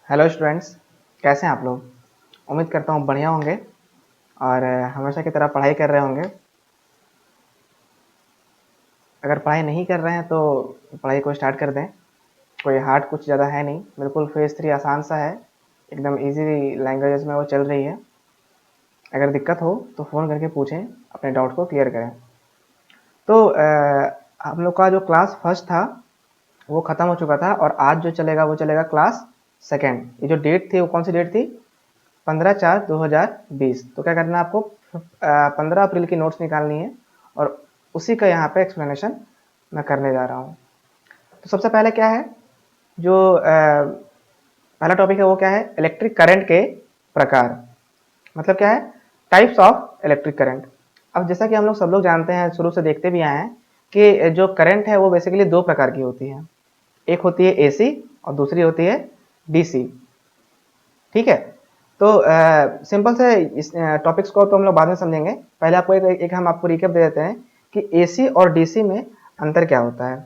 Hello students, कैसे हैं आप लोग। उम्मीद करता हूँ बढ़िया होंगे और हमेशा की तरह पढ़ाई कर रहे होंगे। अगर पढ़ाई नहीं कर रहे हैं तो पढ़ाई को स्टार्ट कर दें। कोई हार्ड कुछ ज़्यादा है नहीं, बिल्कुल फेज़ 3 आसान सा है, एकदम इजी लैंग्वेजेस में वो चल रही है। अगर दिक्कत हो तो फ़ोन करके पूछें, अपने डाउट को क्लियर करें। तो हम लोग का जो क्लास फर्स्ट था वो ख़त्म हो चुका था और आज जो चलेगा वो चलेगा क्लास सेकेंड। ये जो डेट थी वो कौन सी डेट थी? 15/4/2020। तो क्या करना है आपको? 15 अप्रैल की नोट्स निकालनी है और उसी का यहाँ पे एक्सप्लेनेशन मैं करने जा रहा हूँ। तो सबसे पहले क्या है, जो पहला टॉपिक है वो क्या है? इलेक्ट्रिक करंट के प्रकार। मतलब क्या है? Types of electric current. अब जैसा कि हम लोग सब लोग जानते हैं, शुरू से देखते भी आए हैं कि जो करंट है वो बेसिकली दो प्रकार की होती है। एक होती है एसी और दूसरी होती है डीसी। ठीक है, तो सिंपल से इस टॉपिक्स को तो हम लोग बाद में समझेंगे। पहले आपको एक हम आपको रिकैप दे देते हैं कि एसी और डीसी में अंतर क्या होता है।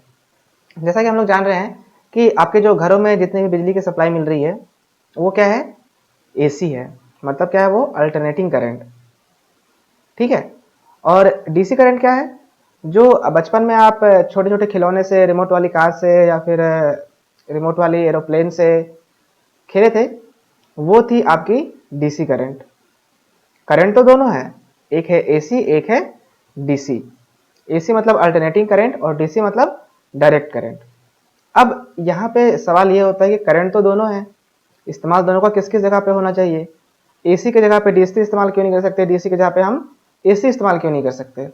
जैसा कि हम लोग जान रहे हैं कि आपके जो घरों में जितनी भी बिजली की सप्लाई मिल रही है वो क्या है? एसी है। मतलब क्या है? वो अल्टरनेटिंग करंट। ठीक है, और डीसी करंट क्या है? जो बचपन में आप छोटे छोटे खिलौने से, रिमोट वाली कार से या फिर रिमोट वाली एरोप्लेन से खेले थे, वो थी आपकी डीसी करंट। करंट तो दोनों है, एक है एसी एक है डीसी। एसी मतलब अल्टरनेटिंग करंट और डीसी मतलब डायरेक्ट करंट। अब यहाँ पे सवाल ये होता है कि करंट तो दोनों है, इस्तेमाल दोनों का किस किस जगह पे होना चाहिए? एसी के जगह पे डीसी इस्तेमाल क्यों नहीं कर सकते, डीसी के जगह पे हम एसी इस्तेमाल क्यों नहीं कर सकते?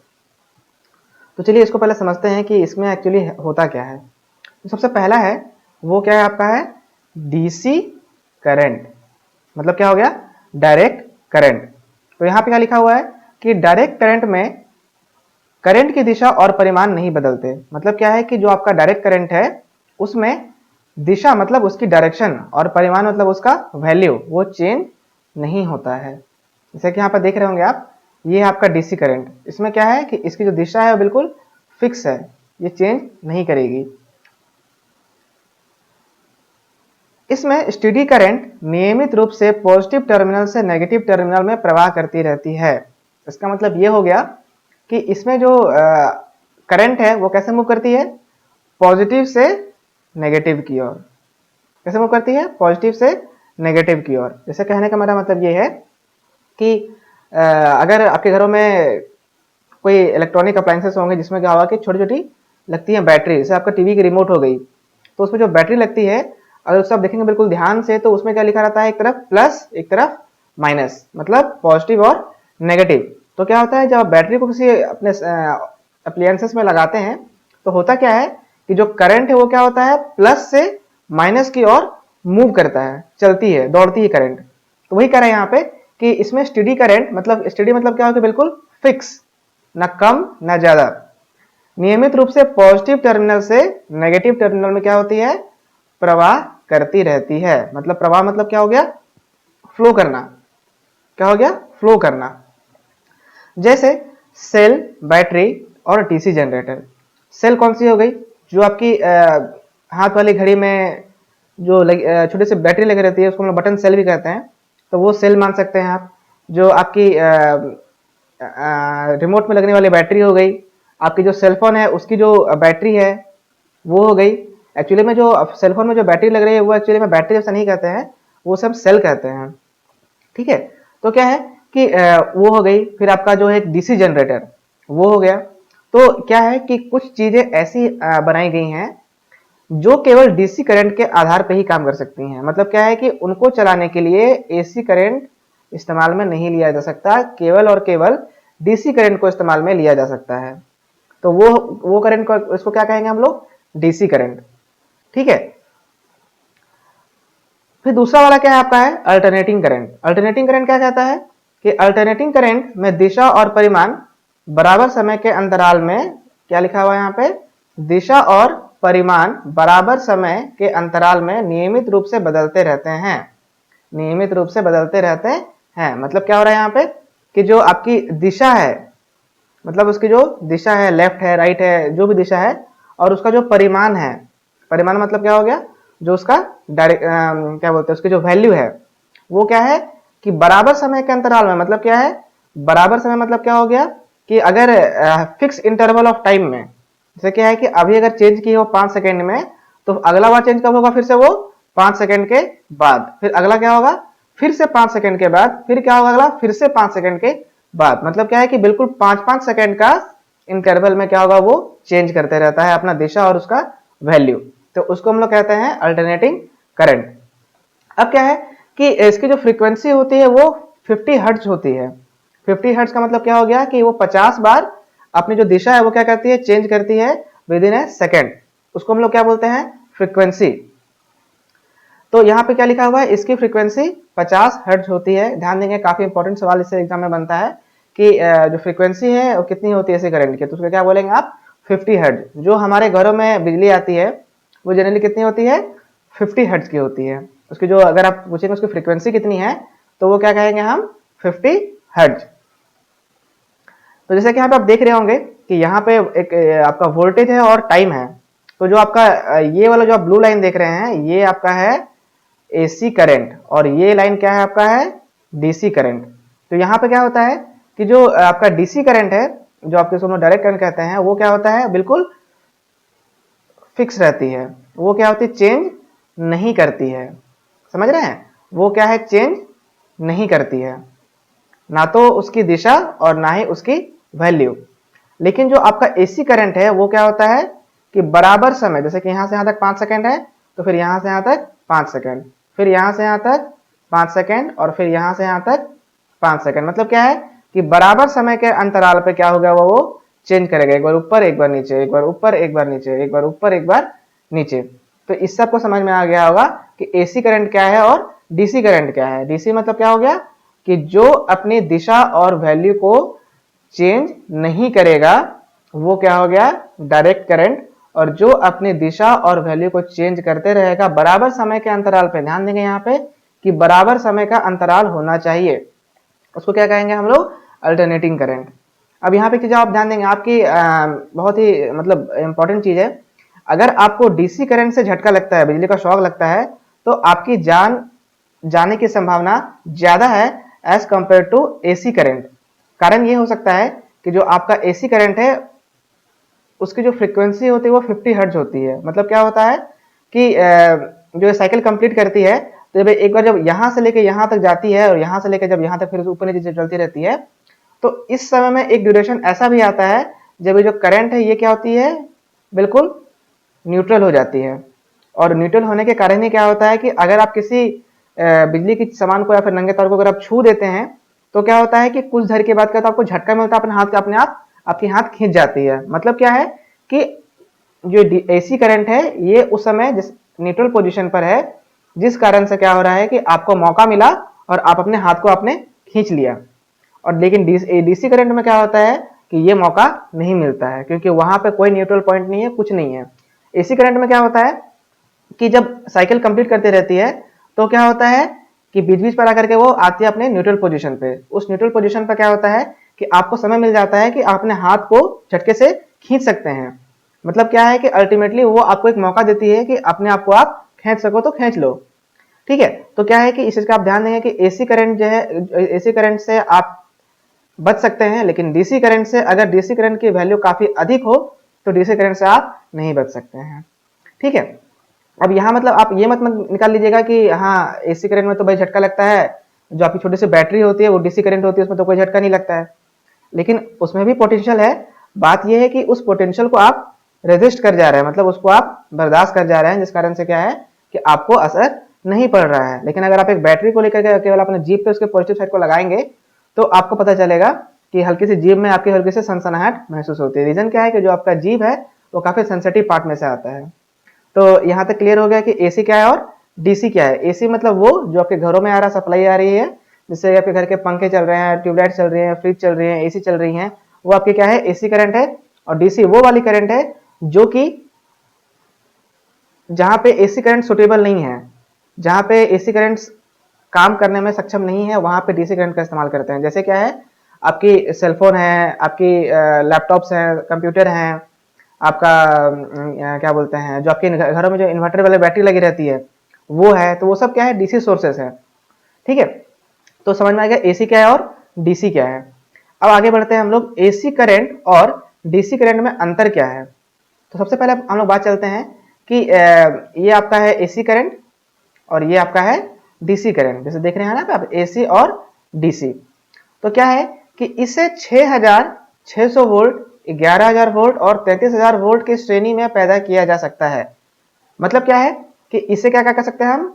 तो चलिए इसको पहले समझते हैं कि इसमें एक्चुअली होता क्या है। तो सबसे पहला है वो क्या है? आपका है डीसी करंट। मतलब क्या हो गया? Direct current. तो यहाँ पे क्या लिखा हुआ है कि डायरेक्ट करंट में करंट की दिशा और परिमाण नहीं बदलते। मतलब क्या है कि जो आपका डायरेक्ट करंट है उसमें दिशा मतलब उसकी डायरेक्शन और परिमाण मतलब उसका वैल्यू वो चेंज नहीं होता है। जैसे कि यहाँ पर देख रहे होंगे आप, ये है आपका डीसी करंट। इसमें क्या है कि इसकी जो दिशा है वो बिल्कुल फिक्स है, ये चेंज नहीं करेगी। इसमें स्टेडी करंट नियमित रूप से पॉजिटिव टर्मिनल से नेगेटिव टर्मिनल में प्रवाह करती रहती है। इसका मतलब ये हो गया कि इसमें जो करंट है वो कैसे मूव करती है? पॉजिटिव से नेगेटिव की ओर। कैसे मूव करती है? पॉजिटिव से नेगेटिव की ओर। जैसे कहने का मेरा मतलब ये है कि अगर आपके घरों में कोई इलेक्ट्रॉनिक अप्लायंसेस होंगे जिसमें क्या होगा कि छोटी छोटी लगती है बैटरी, जैसे आपका टीवी की रिमोट हो गई, तो उसमें जो बैटरी लगती है अगर उसको आप देखेंगे बिल्कुल ध्यान से तो उसमें क्या लिखा रहता है? एक तरफ प्लस एक तरफ माइनस, मतलब पॉजिटिव और नेगेटिव। तो क्या होता है जब आप बैटरी को किसी अपने अप्लायंसेस में लगाते हैं तो होता क्या है कि जो करंट है वो क्या होता है? प्लस से माइनस की ओर मूव करता है, चलती है, दौड़ती है करंट। तो वही कह रहे हैं यहाँ पे कि इसमें स्टेडी करंट, मतलब स्टेडी मतलब क्या होगा? बिल्कुल फिक्स, ना कम ना ज्यादा। नियमित रूप से पॉजिटिव टर्मिनल से नेगेटिव टर्मिनल में क्या होती है? प्रवाह करती रहती है। मतलब प्रवाह मतलब क्या हो गया? फ्लो करना। क्या हो गया? फ्लो करना। जैसे सेल, बैटरी और डीसी जनरेटर। सेल कौन सी हो गई? जो आपकी हाथ वाली घड़ी में जो छोटी सी बैटरी लगी रहती है उसको हम लोग बटन सेल भी कहते हैं, तो वो सेल मान सकते हैं आप। जो आपकी रिमोट में लगने वाली बैटरी हो गई, आपकी जो सेलफोन है उसकी जो बैटरी है वो हो गई। एक्चुअली में जो सेलफोन में जो बैटरी लग रही है वो एक्चुअली में बैटरी जैसा नहीं कहते हैं, वो सब सेल कहते हैं। ठीक है, तो क्या है कि वो हो गई। फिर आपका जो है डीसी जनरेटर वो हो गया। तो क्या है कि कुछ चीजें ऐसी बनाई गई हैं जो केवल डीसी करंट के आधार पर ही काम कर सकती हैं। मतलब क्या है कि उनको चलाने के लिए एसी करंट इस्तेमाल में नहीं लिया जा सकता, केवल और केवल डीसी करंट को इस्तेमाल में लिया जा सकता है। तो वो करंट को, इसको क्या कहेंगे हम लोग? DC current. ठीक है, फिर दूसरा वाला क्या है आपका? है अल्टरनेटिंग करंट। अल्टरनेटिंग करंट क्या कहता है कि अल्टरनेटिंग करंट में दिशा और परिमाण बराबर समय के अंतराल में, क्या लिखा हुआ है यहाँ पे? दिशा और परिमाण बराबर समय के अंतराल में नियमित रूप से बदलते रहते हैं। नियमित रूप से बदलते रहते हैं मतलब क्या हो रहा है यहाँ पे कि जो आपकी दिशा है, मतलब उसकी जो दिशा है, लेफ्ट है राइट है जो भी दिशा है, और उसका जो परिमाण है, परिमाण मतलब क्या हो गया? जो उसका डायरेक्ट क्या बोलते हैं उसकी जो वैल्यू है वो क्या है कि बराबर समय के अंतराल में, मतलब क्या है बराबर समय मतलब क्या हो गया कि अगर फिक्स इंटरवल ऑफ टाइम में, जैसे क्या है कि अभी अगर चेंज की हो 5 सेकेंड में, तो अगला बार चेंज कब होगा, फिर से वो 5 सेकेंड के बाद, फिर अगला क्या होगा फिर से 5 सेकेंड के बाद, फिर क्या होगा अगला फिर से 5 सेकेंड के बाद। मतलब क्या है कि बिल्कुल 5-5 सेकेंड का इंटरवल में क्या होगा वो चेंज करते रहता है अपना दिशा और उसका वैल्यू। तो उसको हम लोग कहते हैं अल्टरनेटिंग करंट। अब क्या है कि इसकी जो फ्रीक्वेंसी होती है वो 50 हर्ट्ज होती है। 50 हर्ट्ज का मतलब क्या हो गया कि वो 50 बार अपनी जो दिशा है वो क्या करती है चेंज करती है विद इन ए सेकेंड। उसको हम लोग क्या बोलते हैं फ्रीक्वेंसी। तो यहाँ पे क्या लिखा हुआ है इसकी फ्रीक्वेंसी 50 हर्ट्ज होती है। ध्यान देंगे काफी इंपॉर्टेंट सवाल इससे एग्जाम में बनता है कि जो फ्रीक्वेंसी है वो कितनी होती है ऐसे करंट की, तो उसको क्या बोलेंगे आप 50 हर्ट्ज। जो हमारे घरों में बिजली आती है वो जनरली कितनी होती है 50 हर्ट्ज की होती है। उसकी जो अगर आप पूछेंगे उसकी फ्रीक्वेंसी कितनी है तो वो क्या कहेंगे हम 50 हर्ट्ज। तो जैसे कि यहाँ पे आप देख रहे होंगे कि यहाँ पे एक आपका वोल्टेज है और टाइम है। तो जो आपका ये वाला जो आप ब्लू लाइन देख रहे हैं ये आपका है एसी करंट और ये लाइन क्या है आपका है डीसी करंट। तो यहाँ पे क्या होता है कि जो आपका डीसी करंट है जो आपके इसको डायरेक्ट करंट कहते हैं वो क्या होता है बिल्कुल फिक्स रहती है। वो क्या होती है चेंज नहीं करती है। समझ रहे हैं वो क्या है चेंज नहीं करती है, ना तो उसकी दिशा और ना ही उसकी वैल्यू। लेकिन जो आपका एसी करंट है वो क्या होता है कि बराबर समय, जैसे कि यहां से यहां तक 5 सेकंड है तो फिर यहां से यहां तक 5 सेकंड, फिर यहां से यहां तक 5 सेकंड और फिर यहां से यहां तक 5 सेकंड। मतलब क्या है कि बराबर समय के अंतराल पे क्या होगा वो चेंज करेगा, एक बार ऊपर एक बार नीचे, एक बार ऊपर एक बार नीचे, एक बार ऊपर एक बार नीचे। तो इससे आपको समझ में आ गया होगा कि एसी करंट क्या है और डीसी करंट क्या है। डीसी मतलब क्या हो गया कि जो अपनी दिशा और वैल्यू को चेंज नहीं करेगा वो क्या हो गया डायरेक्ट करंट, और जो अपनी दिशा और वैल्यू को चेंज करते रहेगा बराबर समय के अंतराल पे। ध्यान देंगे यहाँ पे कि बराबर समय का अंतराल होना चाहिए, उसको क्या कहेंगे हम लोग अल्टरनेटिंग करंट। अब यहाँ पे चीज आप ध्यान देंगे आपकी बहुत ही मतलब इंपॉर्टेंट चीज है। अगर आपको डीसी करंट से झटका लगता है, बिजली का शॉक लगता है, तो आपकी जान जाने की संभावना ज्यादा है as compared to AC current. कारण ये हो सकता है कि जो आपका एसी करंट है उसकी जो फ्रीक्वेंसी होती है वो 50 हर्ट्ज होती है। मतलब क्या होता है कि जो साइकिल कंप्लीट करती है तो जब एक बार जब यहां से लेके यहां तक जाती है और यहां से लेके जब यहां तक फिर ऊपर नीचे चलती रहती है, तो इस समय में एक ड्यूरेशन ऐसा भी आता है जब ये जो करंट है ये क्या होती है बिल्कुल न्यूट्रल हो जाती है। और न्यूट्रल होने के कारण ही क्या होता है कि अगर आप किसी बिजली की सामान को या फिर नंगे तार को अगर आप छू देते हैं तो क्या होता है कि कुछ देर के बाद क्या होता है आपको झटका मिलता है, अपने हाथ का अपने आप आपकी हाथ खींच जाती है। मतलब क्या है कि जो एसी करंट है ये उस समय जिस न्यूट्रल पोजीशन पर है जिस कारण से क्या हो रहा है कि आपको मौका मिला और आप अपने हाथ को आपने खींच लिया। और लेकिन डीसी करंट में क्या होता है कि ये मौका नहीं मिलता है क्योंकि वहां पे कोई न्यूट्रल पॉइंट नहीं है, कुछ नहीं है। एसी करंट में क्या होता है कि जब साइकिल कंप्लीट करती रहती है तो क्या होता है कि बीच बीच पर आकर के वो आती है अपने न्यूट्रल पोजीशन पे। उस न्यूट्रल पोजीशन पर क्या होता है कि आपको समय मिल जाता है कि आप अपने हाथ को झटके से खींच सकते हैं। मतलब क्या है कि अल्टीमेटली वो आपको एक मौका देती है कि अपने आप को आप खींच सको तो खींच लो। ठीक है, तो क्या है कि इस चीज का आप ध्यान देंगे कि एसी करंट जो है एसी करंट से आप बच सकते हैं, लेकिन डीसी करंट से अगर डीसी करंट की वैल्यू काफी अधिक हो तो डीसी करंट से आप नहीं बच सकते हैं। ठीक है, अब यहाँ मतलब आप ये मत निकाल लीजिएगा कि हाँ एसी करंट में तो भाई झटका लगता है, जो आपकी छोटी सी बैटरी होती है वो डीसी करंट होती है उसमें तो कोई झटका नहीं लगता है। लेकिन उसमें भी पोटेंशियल है। बात यह है कि उस पोटेंशियल को आप रेजिस्ट कर जा रहे हैं, मतलब उसको आप बर्दाश्त कर जा रहे हैं, जिस कारण से क्या है कि आपको असर नहीं पड़ रहा है। लेकिन अगर आप एक बैटरी को लेकर के केवल अपने जीभ पे उसके पॉजिटिव साइड को लगाएंगे तो आपको पता चलेगा कि हल्की सी जीभ में आपकी हल्की सी सनसनाहट महसूस होती है। रीजन क्या है कि जो आपका जीभ है वो काफी सेंसिटिव पार्ट में से आता है। तो यहाँ तक क्लियर हो गया कि एसी क्या है और डीसी क्या है। एसी मतलब वो जो आपके घरों में आ रहा सप्लाई आ रही है, जिससे आपके घर के पंखे चल रहे हैं, ट्यूबलाइट चल रही है, फ्रिज चल रही है, एसी चल रही है, वो आपकी क्या है एसी करंट है। और डीसी वो वाली करंट है जो कि जहां पे एसी करंट सुटेबल नहीं है, जहां पे एसी करंट काम करने में सक्षम नहीं है, वहां पे डीसी करंट का इस्तेमाल करते हैं। जैसे क्या है आपकी सेलफोन है, आपकी लैपटॉप्स हैं, कंप्यूटर हैं, आपका क्या बोलते हैं, जो आपके घरों में जो इन्वर्टर वाले बैटरी लगी रहती है वो है, तो वो सब क्या है, डीसी सोर्सेस है। ठीक है, तो समझ में आ गया एसी क्या है और डीसी क्या है। अब आगे बढ़ते हैं हम लोग, एसी करंट और डीसी करंट में अंतर क्या है। तो सबसे पहले हम लोग बात चलते हैं कि ये आपका है एसी करंट और ये आपका है डीसी करंट। जैसे देख रहे हैं ना आप एसी और डीसी, तो क्या है कि इसे 6600 वोल्ट, 11000 वोल्ट और 33000 वोल्ट की श्रेणी में पैदा किया जा सकता है। मतलब क्या है कि इसे क्या क्या कर सकते हैं हम,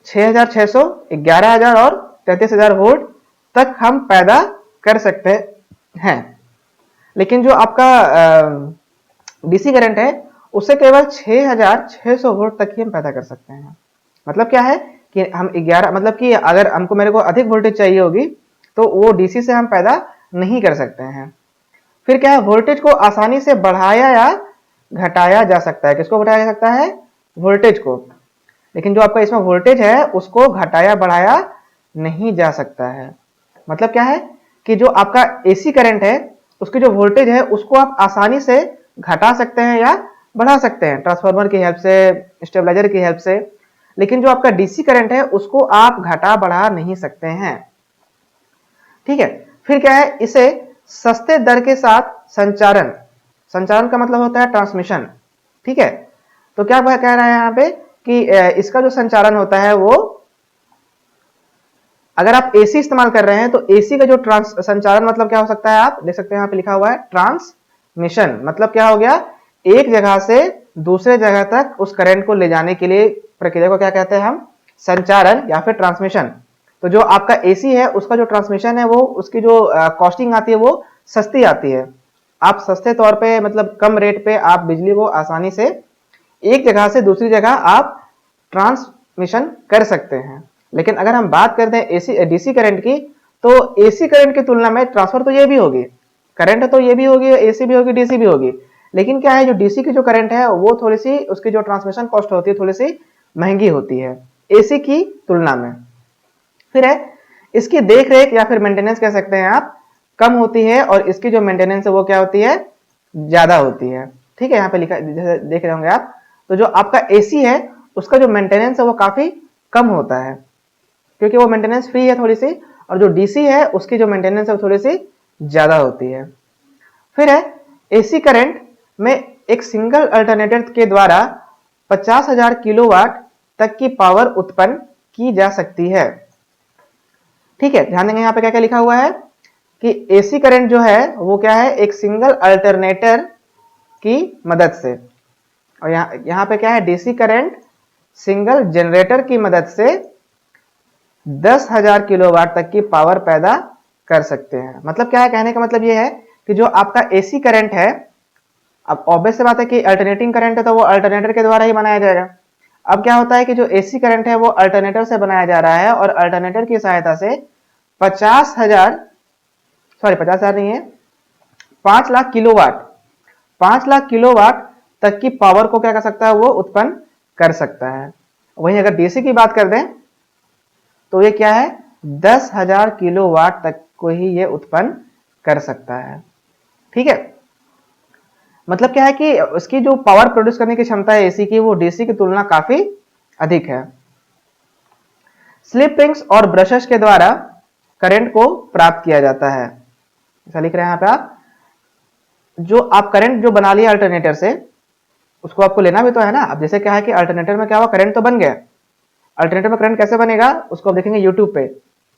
6600, 11000 और 33000 वोल्ट तक हम पैदा कर सकते हैं। लेकिन जो आपका डीसी करंट है उससे केवल 6600 वोल्ट तक ही हम पैदा कर सकते हैं। मतलब क्या है कि हम 11, मतलब कि अगर हमको मेरे को अधिक वोल्टेज चाहिए होगी तो वो डीसी से हम पैदा नहीं कर सकते हैं। फिर क्या है, वोल्टेज को आसानी से बढ़ाया या घटाया जा सकता है। किसको घटाया जा सकता है, वोल्टेज को। लेकिन जो आपका इसमें वोल्टेज है उसको घटाया बढ़ाया नहीं जा सकता है। मतलब क्या है कि जो आपका एसी करंट है उसकी जो वोल्टेज है उसको आप आसानी से घटा सकते हैं या बढ़ा सकते हैं ट्रांसफार्मर की हेल्प से, स्टेबलाइजर की हेल्प से। लेकिन जो आपका डीसी करंट है उसको आप घटा बढ़ा नहीं सकते हैं। ठीक है, फिर क्या है, इसे सस्ते दर के साथ संचारण, संचारण का मतलब होता है ट्रांसमिशन। ठीक है, तो क्या कह रहा है यहाँ पे कि इसका जो संचारण होता है वो, अगर आप एसी इस्तेमाल कर रहे हैं तो एसी का जो संचारण मतलब क्या हो सकता है, आप देख सकते हैं यहाँ पे लिखा हुआ है ट्रांसमिशन। मतलब क्या हो गया, एक जगह से दूसरे जगह तक उस करंट को ले जाने के लिए प्रक्रिया को क्या कहते हैं हम, संचारण या फिर ट्रांसमिशन। तो जो आपका एसी है उसका जो ट्रांसमिशन है वो, उसकी जो कॉस्टिंग आती है वो सस्ती आती है। आप सस्ते तौर पे, मतलब कम रेट पे आप बिजली को आसानी से एक जगह से दूसरी जगह आप ट्रांसमिशन कर सकते हैं। लेकिन अगर हम बात करते हैं एसी डीसी करंट की, तो एसी करंट की तुलना में ट्रांसफर तो ये भी होगी, करंट तो ये भी होगी, एसी भी होगी, डीसी भी होगी। लेकिन क्या है, जो डीसी की जो करंट है वो थोड़ी सी, उसकी जो ट्रांसमिशन कॉस्ट होती है थोड़ी सी महंगी होती है एसी की तुलना में। फिर है, इसकी देख रेख या फिर मेंटेनेंस कह सकते हैं आप, कम होती है और इसकी जो मेंटेनेंस है वो क्या होती है, ज्यादा होती है। ठीक है, यहाँ पे लिखा, जैसे देख रहे होंगे आप, तो जो आपका एसी है उसका जो मेंटेनेंस है वो काफी कम होता है क्योंकि वो मेंटेनेंस फ्री है थोड़ी सी, और जो डीसी है उसकी जो मेंटेनेंस है वो थोड़ी सी ज्यादा होती है। फिर है, एसी करंट में एक सिंगल अल्टरनेटर के द्वारा 50,000 किलोवाट तक की पावर उत्पन्न की जा सकती है। ठीक है, ध्यान देंगे यहाँ पे क्या क्या लिखा हुआ है कि एसी करंट जो है वो क्या है, एक सिंगल अल्टरनेटर की मदद से, और यहाँ पे क्या है, डीसी करंट सिंगल जनरेटर की मदद से 10,000 किलोवाट तक की पावर पैदा कर सकते हैं। मतलब क्या है, कहने का मतलब ये है कि जो आपका एसी करंट है, अब ऑब्वियस सी बात है कि अल्टरनेटिंग करंट है तो वो अल्टरनेटर के द्वारा ही बनाया जाएगा। अब क्या होता है कि जो एसी करंट है वो अल्टरनेटर से बनाया जा रहा है और अल्टरनेटर की सहायता से 50,000, सॉरी 50,000 नहीं है, 5 लाख किलोवाट, 5 लाख किलोवाट तक की पावर को क्या कर सकता है, वो उत्पन्न कर सकता है। वहीं अगर डीसी की बात कर दें तो ये क्या है, 10,000 किलोवाट तक को ही ये उत्पन्न कर सकता है। ठीक है, मतलब क्या है कि उसकी जो पावर प्रोड्यूस करने की क्षमता है एसी की, वो डीसी की तुलना काफी अधिक है। स्लिप रिंग्स और ब्रशेस के द्वारा करंट को प्राप्त किया जाता है। ऐसा लिख रहे हैं यहाँ पे आप, जो आप करंट जो बना लिया अल्टरनेटर से, उसको आपको लेना भी तो है ना। अब जैसे क्या है कि अल्टरनेटर में क्या हुआ, करंट तो बन गया, अल्टरनेटर में करंट कैसे बनेगा उसको आप देखेंगे यूट्यूब पे।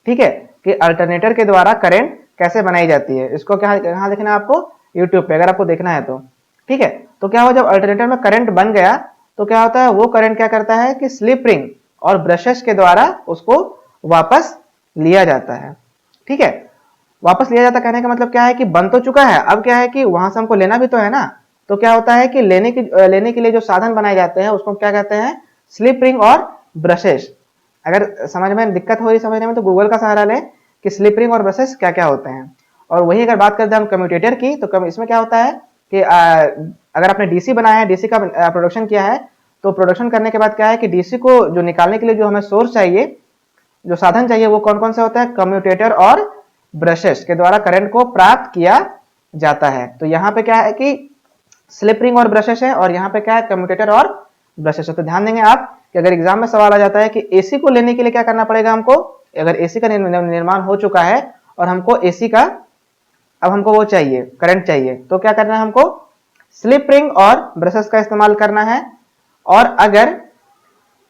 ठीक है, कि अल्टरनेटर के द्वारा करंट कैसे बनाई जाती है, इसको क्या कहाँ देखना है आपको, यूट्यूब पे, अगर आपको देखना है तो। ठीक है, तो क्या हुआ, जब अल्टरनेटर में करंट बन गया तो क्या होता है, वो करंट क्या करता है कि स्लिप रिंग और ब्रशेस के द्वारा उसको वापस लिया जाता है। ठीक है, वापस लिया जाता कहने का मतलब क्या है कि बन तो चुका है, अब क्या है कि वहां से हमको लेना भी तो है ना। तो क्या होता है कि लेने के लिए जो साधन बनाए जाते हैं उसको क्या कहते हैं, स्लिप रिंग और ब्रशेस। अगर समझ में दिक्कत हो रही समझने में तो गूगल का सहारा लें कि स्लिप रिंग और ब्रशेस क्या क्या होते हैं। और वही अगर बात करते हैं हम कम्यूटेटर की, तो इसमें क्या होता है कि अगर आपने डीसी बनाया है, डीसी का प्रोडक्शन किया है, तो प्रोडक्शन करने के बाद क्या है कि डीसी को जो निकालने के लिए जो हमें सोर्स चाहिए, जो साधन चाहिए, वो कौन कौन से होता है, कम्यूटेटर और ब्रशेस के द्वारा करंट को प्राप्त किया जाता है। तो यहाँ पे क्या है कि स्लिप रिंग और ब्रशेस है, और यहाँ पे क्या है, कम्यूटेटर और ब्रशेस है। तो ध्यान देंगे आप कि अगर एग्जाम में सवाल आ जाता है कि एसी को लेने के लिए क्या करना पड़ेगा हमको, अगर एसी का निर्माण हो चुका है और हमको एसी का अब हमको वो चाहिए, करंट चाहिए, तो क्या करना है हमको, स्लिप रिंग और ब्रशेस का इस्तेमाल करना है। और अगर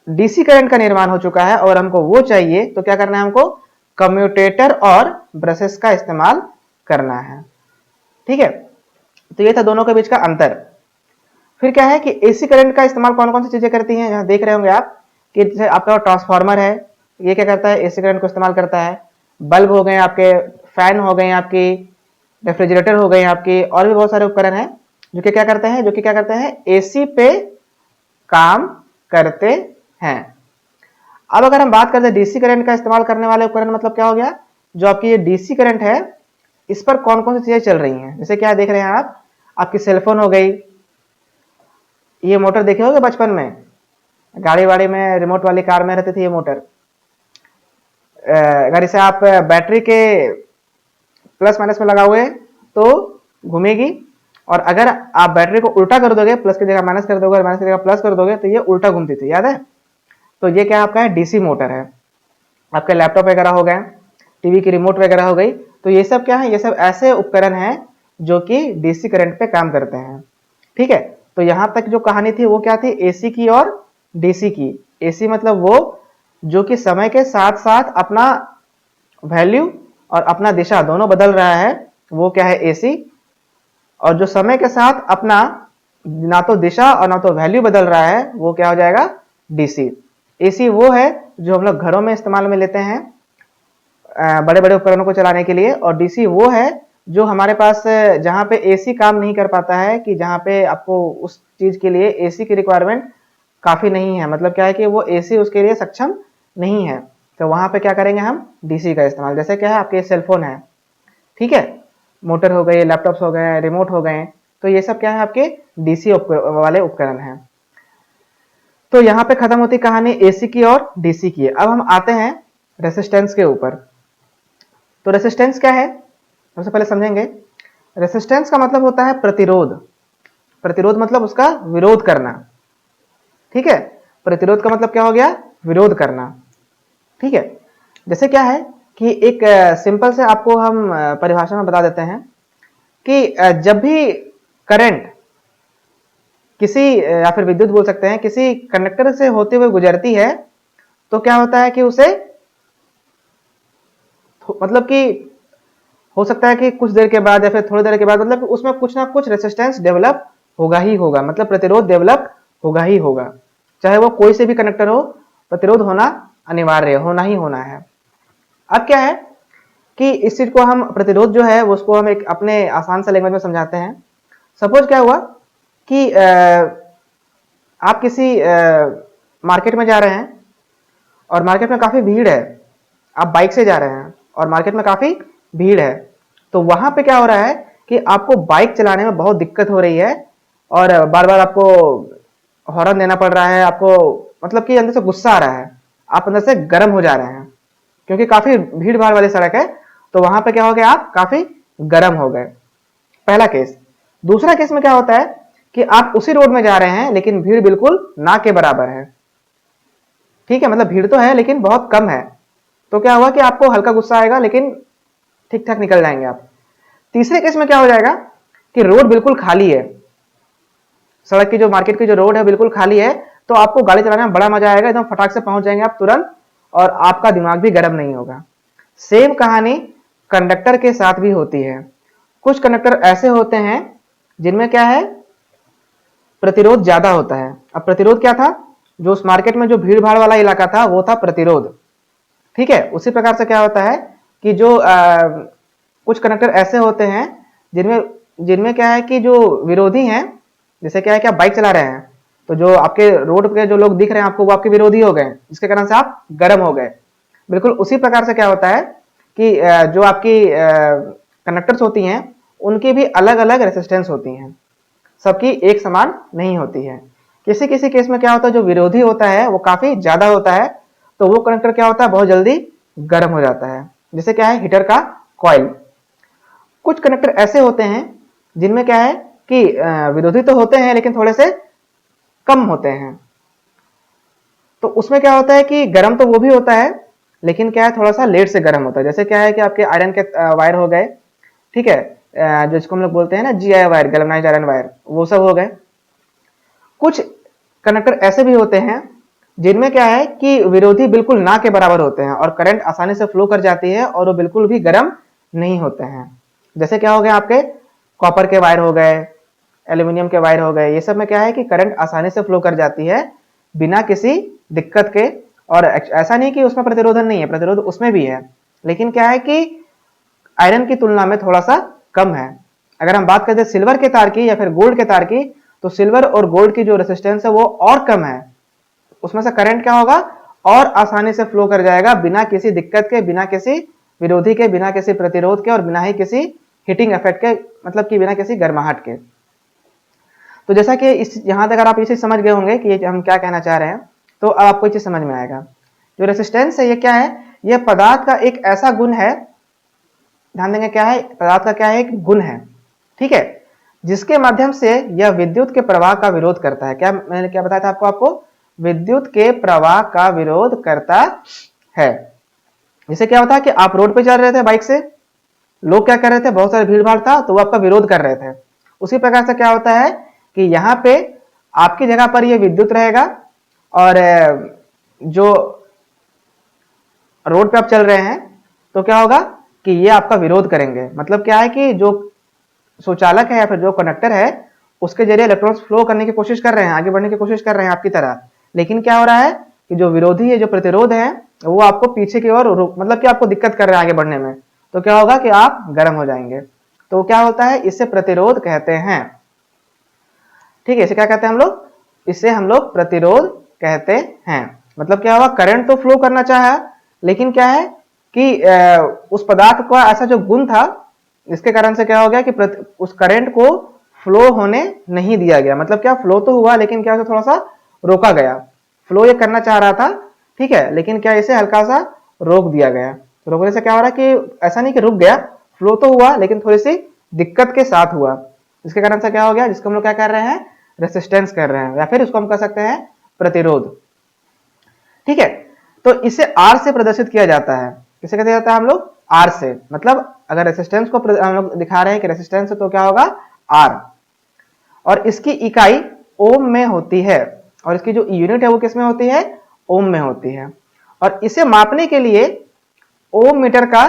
डीसी करंट का निर्माण हो चुका है और हमको वो चाहिए तो क्या करना है हमको, कम्यूटेटर और ब्रशेस का इस्तेमाल करना है। ठीक है, तो ये था दोनों के बीच का अंतर। फिर क्या है कि एसी करंट का इस्तेमाल कौन कौन सी चीजें करती हैं, यहाँ देख रहे होंगे आप कि जैसे आपका ट्रांसफार्मर है, ये क्या करता है, एसी करंट को इस्तेमाल करता है। बल्ब हो गए आपके, फैन हो गए आपकी, रेफ्रिजरेटर हो गए आपकी, और भी बहुत सारे उपकरण हैं जो कि क्या करते हैं, एसी पे काम करते हैं। अब अगर हम बात करते हैं डीसी करंट का इस्तेमाल करने वाले उपकरण, मतलब क्या हो गया, जो आपकी ये डीसी करंट है इस पर कौन कौन सी चीजें चल रही हैं। जैसे क्या देख रहे हैं आप, आपकी सेलफोन हो गई, ये मोटर देखे होंगे बचपन में, गाड़ी वाड़ी में, रिमोट वाली कार में रहती थी ये मोटर। अगर इसे आप बैटरी के प्लस माइनस में लगाओगे तो घूमेगी, और अगर आप बैटरी को उल्टा कर दोगे, प्लस की जगह माइनस कर दोगे और माइनस की जगह प्लस कर दोगे तो ये उल्टा घूमती थी, याद है। तो ये क्या आपका है, डीसी मोटर है। आपके लैपटॉप वगैरह हो गए, टीवी की रिमोट वगैरह हो गई, तो ये सब क्या है, ये सब ऐसे उपकरण हैं जो कि डीसी करंट पे काम करते हैं। ठीक है, तो यहां तक जो कहानी थी वो क्या थी, एसी की और डीसी की। एसी मतलब वो जो कि समय के साथ साथ अपना वैल्यू और अपना दिशा दोनों बदल रहा है, वो क्या है, एसी। और जो समय के साथ अपना ना तो दिशा और ना तो वैल्यू बदल रहा है, वो क्या हो जाएगा, डीसी। एसी वो है जो हम लोग घरों में इस्तेमाल में लेते हैं बड़े बड़े उपकरणों को चलाने के लिए, और डीसी वो है जो हमारे पास जहां पे एसी काम नहीं कर पाता है, कि जहां पे आपको उस चीज के लिए एसी की रिक्वायरमेंट काफी नहीं है, मतलब क्या है कि वो एसी उसके लिए सक्षम नहीं है, तो वहां पे क्या करेंगे हम, डीसी का इस्तेमाल। जैसे क्या है, आपके सेलफोन है, ठीक है, मोटर हो गए, लैपटॉप्स हो गए, रिमोट हो गए, तो ये सब क्या है, आपके डीसी वाले उपकरण हैं। तो यहाँ पे खत्म होती कहानी एसी की और डीसी की। अब हम आते हैं रेसिस्टेंस के ऊपर। तो रेसिस्टेंस क्या है, सबसे पहले समझेंगे। रेसिस्टेंस का मतलब होता है प्रतिरोध। प्रतिरोध मतलब उसका विरोध करना। ठीक है, प्रतिरोध का मतलब क्या हो गया, विरोध करना। ठीक है, जैसे क्या है कि एक सिंपल से आपको हम परिभाषा में बता देते हैं कि जब भी करंट किसी या फिर विद्युत बोल सकते हैं, किसी कंडक्टर से होते हुए गुजरती है, तो क्या होता है कि उसे मतलब कि हो सकता है कि कुछ देर के बाद या फिर थोड़ी देर के बाद, मतलब उसमें कुछ ना कुछ रेसिस्टेंस डेवलप होगा ही होगा, मतलब प्रतिरोध डेवलप होगा ही होगा। चाहे वो कोई से भी कंडक्टर हो, प्रतिरोध होना अनिवार्य, होना ही होना है। अब क्या है कि इस चीज को हम प्रतिरोध जो है उसको हम एक अपने आसान सा लैंग्वेज में समझाते हैं। सपोज क्या हुआ कि आप किसी मार्केट में जा रहे हैं और मार्केट में काफी भीड़ है, आप बाइक से जा रहे हैं और मार्केट में काफी भीड़ है, तो वहां पे क्या हो रहा है कि आपको बाइक चलाने में बहुत दिक्कत हो रही है और बार बार आपको हॉर्न देना पड़ रहा है, आपको मतलब कि अंदर से गुस्सा आ रहा है, आप अंदर से गर्म हो जा रहे हैं क्योंकि काफी भीड़ भाड़ वाली सड़क है, तो वहां पे क्या हो गया, आप काफी गर्म हो गए। पहला केस। दूसरा केस में क्या होता है कि आप उसी रोड में जा रहे हैं लेकिन भीड़ बिल्कुल ना के बराबर है। ठीक है, मतलब भीड़ तो है लेकिन बहुत कम है, तो क्या हुआ कि आपको हल्का गुस्सा आएगा लेकिन ठीक ठाक निकल जाएंगे आप। तीसरे केस में क्या हो जाएगा कि रोड बिल्कुल खाली है, सड़क की जो मार्केट की जो रोड है बिल्कुल खाली है, तो आपको गाड़ी चलाने में बड़ा मजा आएगा, एकदम फटाक से पहुंच जाएंगे आप तुरंत, और आपका दिमाग भी गर्म नहीं होगा। सेम कहानी कंडक्टर के साथ भी होती है। कुछ कंडक्टर ऐसे होते हैं जिनमें क्या है, प्रतिरोध ज्यादा होता है। अब प्रतिरोध क्या था, जो उस मार्केट में जो भीड़ भाड़ वाला इलाका था वो था प्रतिरोध। ठीक है, उसी प्रकार से क्या होता है कि जो कुछ कंडक्टर ऐसे होते हैं जिनमें जिनमें क्या है कि जो विरोधी हैं, जैसे क्या है कि आप बाइक चला रहे हैं तो जो आपके रोड पे जो लोग दिख रहे हैं आपको, वो आपके विरोधी हो गए, जिसके कारण से आप गर्म हो गए। बिल्कुल उसी प्रकार से क्या होता है कि जो आपकी कंडक्टर्स होती हैं उनकी भी अलग अलग रेसिस्टेंस होती हैं, सबकी एक समान नहीं होती है। किसी किसी केस में क्या होता है, जो विरोधी होता है वो काफी ज्यादा होता है, तो वो कंडक्टर क्या होता है, बहुत जल्दी गर्म हो जाता है, जैसे क्या है हीटर का कॉइल। कुछ कंडक्टर ऐसे होते हैं जिनमें क्या है कि विरोधी तो होते हैं लेकिन थोड़े से कम होते हैं। तो उसमें क्या होता है कि गर्म तो वो भी होता है लेकिन क्या है थोड़ा सा लेट से गर्म होता है। जैसे क्या है कि आपके आयरन के वायर हो गए, ठीक है, जो इसको हम लोग बोलते हैं ना GI wire, galvanised iron wire, वो सब हो गए। कुछ कंडक्टर ऐसे भी होते हैं जिनमें क्या है कि विरोधी बिल्कुल ना के बराबर होते हैं और करंट आसानी से फ्लो कर जाती है और वो बिल्कुल भी गर्म नहीं होते हैं। जैसे क्या हो गया आपके कॉपर के वायर हो गए, एल्यूमिनियम के वायर हो गए, ये सब में क्या है कि करंट आसानी से फ्लो कर जाती है बिना किसी दिक्कत के। और ऐसा नहीं कि उसमें प्रतिरोधन नहीं है, प्रतिरोध उसमें भी है, लेकिन क्या है कि आयरन की तुलना में थोड़ा सा कम है। अगर हम बात करते हैं सिल्वर के तार की या फिर गोल्ड के तार की, तो सिल्वर और गोल्ड की जो रेजिस्टेंस है वो और कम है, उसमें से करंट क्या होगा और आसानी से फ्लो कर जाएगा बिना किसी दिक्कत के, बिना किसी विरोधी के, बिना किसी प्रतिरोध के और बिना ही किसी हीटिंग इफेक्ट के, मतलब कि बिना किसी गर्माहट के। तो जैसा कि इस यहां तक अगर आप ये चीज समझ गए होंगे कि हम क्या कहना चाह रहे हैं, तो अब आपको ये चीज समझ में आएगा। जो रेसिस्टेंस है ये क्या है, ये पदार्थ का एक ऐसा गुण है, ध्यान देंगे क्या है, पदार्थ का क्या है, एक गुण है, ठीक है, जिसके माध्यम से यह विद्युत के प्रवाह का विरोध करता है। क्या मैंने क्या बताया था आपको विद्युत के प्रवाह का विरोध करता है। जैसे क्या होता है कि आप रोड पे चल रहे थे बाइक से, लोग क्या कर रहे थे, बहुत सारे भीड़ भाड़ था तो वो आपका विरोध कर रहे थे। उसी प्रकार से क्या होता है कि यहाँ पे आपकी जगह पर ये विद्युत रहेगा और जो रोड पे आप चल रहे हैं तो क्या होगा कि ये आपका विरोध करेंगे। मतलब क्या है कि जो सुचालक है या फिर जो कंडक्टर है उसके जरिए इलेक्ट्रॉन्स फ्लो करने की कोशिश कर रहे हैं, आगे बढ़ने की कोशिश कर रहे हैं आपकी तरह, लेकिन क्या हो रहा है कि जो विरोधी है, जो प्रतिरोध है, वो आपको पीछे की ओर मतलब कि आपको दिक्कत कर रहे हैं आगे बढ़ने में, तो क्या होगा कि आप गर्म हो जाएंगे। तो क्या होता है, इससे प्रतिरोध कहते हैं, ठीक है, इसे क्या कहते हैं हम लोग, इसे हम लोग प्रतिरोध कहते हैं। मतलब क्या हुआ, करंट तो फ्लो करना चाहा लेकिन क्या है कि उस पदार्थ का ऐसा जो गुण था इसके कारण से क्या हो गया कि उस करंट को फ्लो होने नहीं दिया गया। मतलब क्या, फ्लो तो हुआ लेकिन क्या थोड़ा सा रोका गया। फ्लो ये करना चाह रहा था, ठीक है, लेकिन क्या इसे हल्का सा रोक दिया गया। रोकने से क्या हो रहा है कि ऐसा नहीं कि रुक गया, फ्लो तो हुआ लेकिन थोड़ी सी दिक्कत के साथ हुआ। इसके कारण से क्या हो गया, जिसको हम लोग क्या कर रहे हैं, रेसिस्टेंस कर रहे हैं, या फिर उसको हम कह सकते हैं प्रतिरोध, ठीक है। तो इसे आर से प्रदर्शित किया जाता है। किसे कहते जाता है हम लोग, आर से। मतलब अगर रेसिस्टेंस को हम लोग दिखा रहे हैं कि रेसिस्टेंस है तो क्या होगा, आर, और इसकी इकाई ओम में होती है और इसकी जो यूनिट है वो किस में होती है, ओम में होती है। और इसे मापने के लिए ओम मीटर का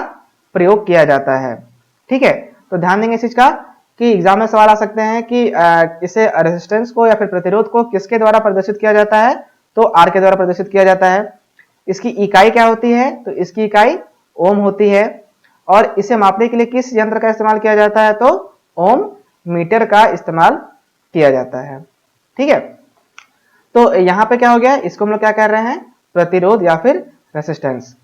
प्रयोग किया जाता है, ठीक है। तो ध्यान देंगे इस चीज का कि एग्जाम में सवाल आ सकते हैं कि इसे रेजिस्टेंस को या फिर प्रतिरोध को किसके द्वारा प्रदर्शित किया जाता है, तो आर के द्वारा प्रदर्शित किया जाता है। इसकी इकाई क्या होती है, तो इसकी इकाई ओम होती है। और इसे मापने के लिए किस यंत्र का इस्तेमाल किया जाता है, तो ओम मीटर का इस्तेमाल किया जाता है, ठीक है। तो यहां पे क्या हो गया, इसको हम लोग क्या कर रहे हैं, प्रतिरोध या फिर रेसिस्टेंस।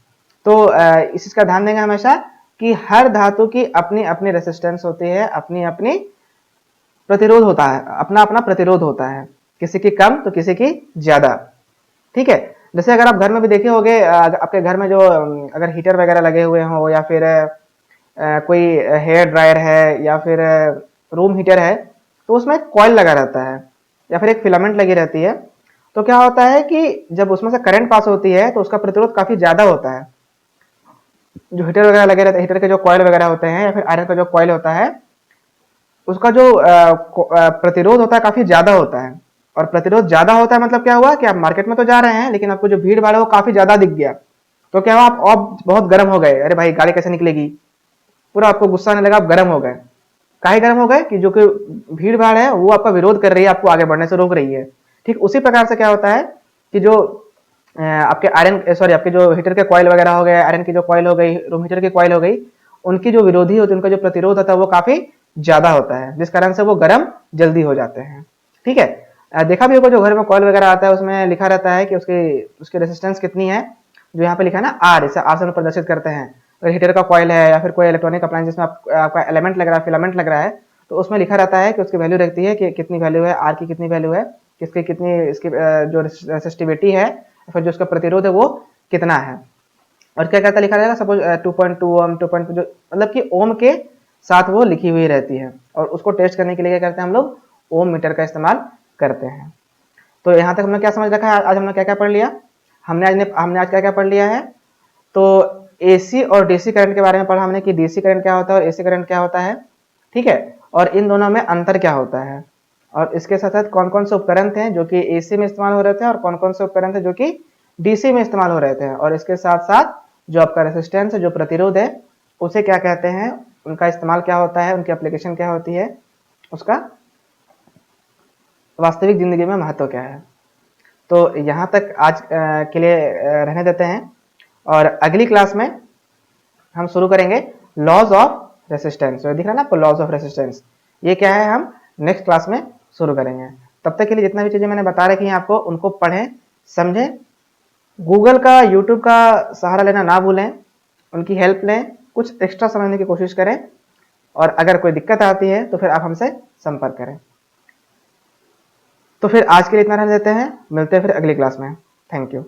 तो इस चीज का ध्यान देंगे हमेशा कि हर धातु की अपनी अपनी रेसिस्टेंस होती है, अपनी अपनी प्रतिरोध होता है, अपना अपना प्रतिरोध होता है, किसी की कम तो किसी की ज्यादा, ठीक है। जैसे अगर आप घर में भी देखे होंगे, आपके घर में जो अगर हीटर वगैरह लगे हुए हो या फिर कोई हेयर ड्रायर है या फिर रूम हीटर है, तो उसमें एक कॉइल लगा रहता है या फिर एक फिलामेंट लगी रहती है। तो क्या होता है कि जब उसमें से करंट पास होती है तो उसका प्रतिरोध काफी ज्यादा होता है। जो हीटर वगैरह लगे रहते हैं, हीटर के जो कॉइल वगैरह होते हैं या फिर आयरन का जो कॉइल होता है, उसका जो प्रतिरोध होता है काफी ज्यादा होता है। और प्रतिरोध ज्यादा होता है मतलब क्या हुआ कि आप मार्केट में तो जा रहे हैं लेकिन आपको जो भीड़ भाड़ है वो काफी ज्यादा दिख गया, तो क्या हुआ, आप बहुत गर्म हो गए, अरे भाई गाड़ी कैसे निकलेगी, पूरा आपको गुस्सा आने लगा, आप गर्म हो गए। काहे गर्म हो गए कि जो कि भीड़ भाड़ है वो आपका विरोध कर रही है, आपको आगे बढ़ने से रोक रही है। ठीक उसी प्रकार से क्या होता है कि जो आपके आयरन सॉरी आपके जो हीटर के कॉइल वगैरह हो गए, आयरन की जो कॉइल हो गई, रूम हीटर की कॉइल हो गई, उनकी जो विरोधी होती है, उनका जो प्रतिरोध होता है वो काफी ज्यादा होता है, जिस कारण से वो गर्म जल्दी हो जाते हैं, ठीक है। देखा भी होगा जो घर में कॉइल वगैरह आता है उसमें लिखा रहता है कि उसकी रेसिस्टेंस कितनी है, जो यहाँ पे लिखा है ना आर, इसे आर से प्रदर्शित करते हैं। अगर हीटर का कॉइल है या फिर कोई इलेक्ट्रॉनिक अप्लायंस जिसमें आपका एलिमेंट लग रहा है, फिलामेंट लग रहा है, तो उसमें लिखा रहता है कि उसकी वैल्यू रहती है कि कितनी वैल्यू है, आर की कितनी वैल्यू है, किसकी कितनी इसकी जो रेसिस्टिविटी है, फिर जो उसका प्रतिरोध है वो कितना है। और क्या कहता लिखा रहेगा, सपोज 2.2 ओम 2.2, मतलब कि ओम के साथ वो लिखी हुई रहती है, और उसको टेस्ट करने के लिए क्या करते हैं हम लोग, ओम मीटर का इस्तेमाल करते हैं। तो यहाँ तक हमने क्या समझ रखा है, आज हमने क्या क्या पढ़ लिया, हमने आज क्या क्या पढ़ लिया है। तो एसी और डीसी करंट के बारे में पढ़ा हमने कि डीसी करंट क्या होता है और एसी करंट क्या होता है, ठीक है, और इन दोनों में अंतर क्या होता है, और इसके साथ साथ कौन कौन से उपकरण थे जो कि एसी में इस्तेमाल हो रहे थे और कौन कौन से उपकरण थे जो कि डीसी में इस्तेमाल हो रहे थे, और इसके साथ साथ जो आपका रेसिस्टेंस है, जो प्रतिरोध है, उसे क्या कहते हैं, उनका इस्तेमाल क्या होता है, उनकी एप्लीकेशन क्या होती है, उसका वास्तविक जिंदगी में महत्व क्या है। तो यहाँ तक आज के लिए रहने देते हैं, और अगली क्लास में हम शुरू करेंगे लॉज ऑफ रेसिस्टेंस। दिख रहा है ना आपको, लॉज ऑफ रेसिस्टेंस, ये क्या है हम नेक्स्ट क्लास में शुरू करेंगे। तब तक के लिए जितना भी चीज़ें मैंने बता रखी हैं आपको, उनको पढ़ें, समझें, गूगल का, यूट्यूब का सहारा लेना ना भूलें, उनकी हेल्प लें, कुछ एक्स्ट्रा समझने की कोशिश करें, और अगर कोई दिक्कत आती है तो फिर आप हमसे संपर्क करें। तो फिर आज के लिए इतना रहने देते हैं, मिलते हैं फिर अगली क्लास में। Thank you.